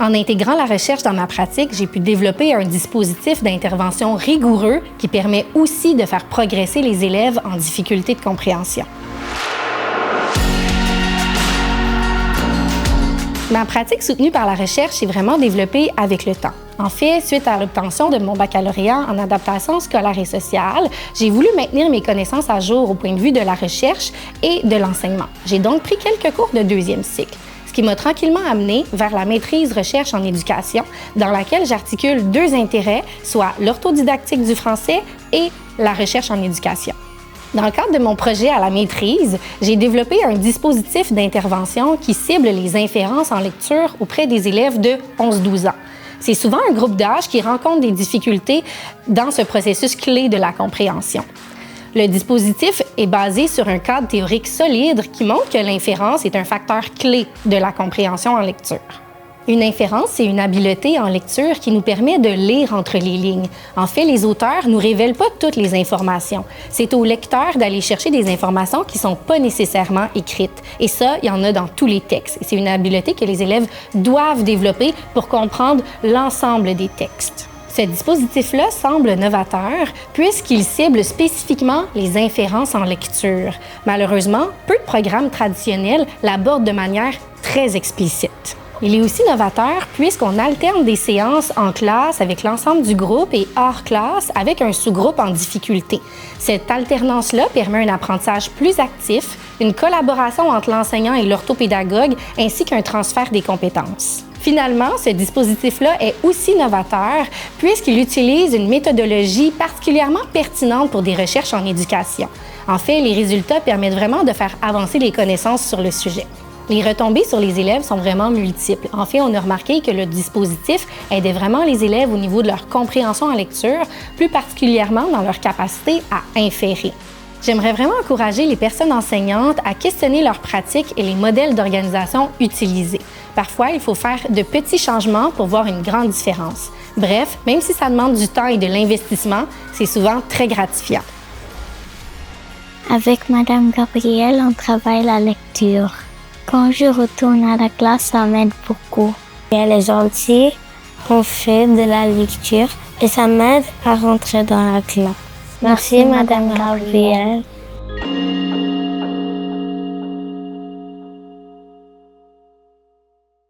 En intégrant la recherche dans ma pratique, j'ai pu développer un dispositif d'intervention rigoureux qui permet aussi de faire progresser les élèves en difficulté de compréhension. Ma pratique soutenue par la recherche s'est vraiment développée avec le temps. En fait, suite à l'obtention de mon baccalauréat en adaptation scolaire et sociale, j'ai voulu maintenir mes connaissances à jour au point de vue de la recherche et de l'enseignement. J'ai donc pris quelques cours de deuxième cycle, ce qui m'a tranquillement amené vers la maîtrise recherche en éducation, dans laquelle j'articule deux intérêts, soit l'orthodidactique du français et la recherche en éducation. Dans le cadre de mon projet à la maîtrise, j'ai développé un dispositif d'intervention qui cible les inférences en lecture auprès des élèves de 11-12 ans. C'est souvent un groupe d'âge qui rencontre des difficultés dans ce processus clé de la compréhension. Le dispositif est basé sur un cadre théorique solide qui montre que l'inférence est un facteur clé de la compréhension en lecture. Une inférence, c'est une habileté en lecture qui nous permet de lire entre les lignes. En fait, les auteurs ne nous révèlent pas toutes les informations. C'est au lecteur d'aller chercher des informations qui ne sont pas nécessairement écrites. Et ça, il y en a dans tous les textes. C'est une habileté que les élèves doivent développer pour comprendre l'ensemble des textes. Ce dispositif-là semble novateur puisqu'il cible spécifiquement les inférences en lecture. Malheureusement, peu de programmes traditionnels l'abordent de manière très explicite. Il est aussi novateur puisqu'on alterne des séances en classe avec l'ensemble du groupe et hors classe avec un sous-groupe en difficulté. Cette alternance-là permet un apprentissage plus actif, une collaboration entre l'enseignant et l'orthopédagogue ainsi qu'un transfert des compétences. Finalement, ce dispositif-là est aussi novateur puisqu'il utilise une méthodologie particulièrement pertinente pour des recherches en éducation. En fait, les résultats permettent vraiment de faire avancer les connaissances sur le sujet. Les retombées sur les élèves sont vraiment multiples. En fait, on a remarqué que le dispositif aidait vraiment les élèves au niveau de leur compréhension en lecture, plus particulièrement dans leur capacité à inférer. J'aimerais vraiment encourager les personnes enseignantes à questionner leurs pratiques et les modèles d'organisation utilisés. Parfois, il faut faire de petits changements pour voir une grande différence. Bref, même si ça demande du temps et de l'investissement, c'est souvent très gratifiant. Avec Madame Gabrielle, on travaille la lecture. Quand je retourne à la classe, ça m'aide beaucoup. Elle est gentille, on fait de la lecture et ça m'aide à rentrer dans la classe. Merci Madame Gabrielle.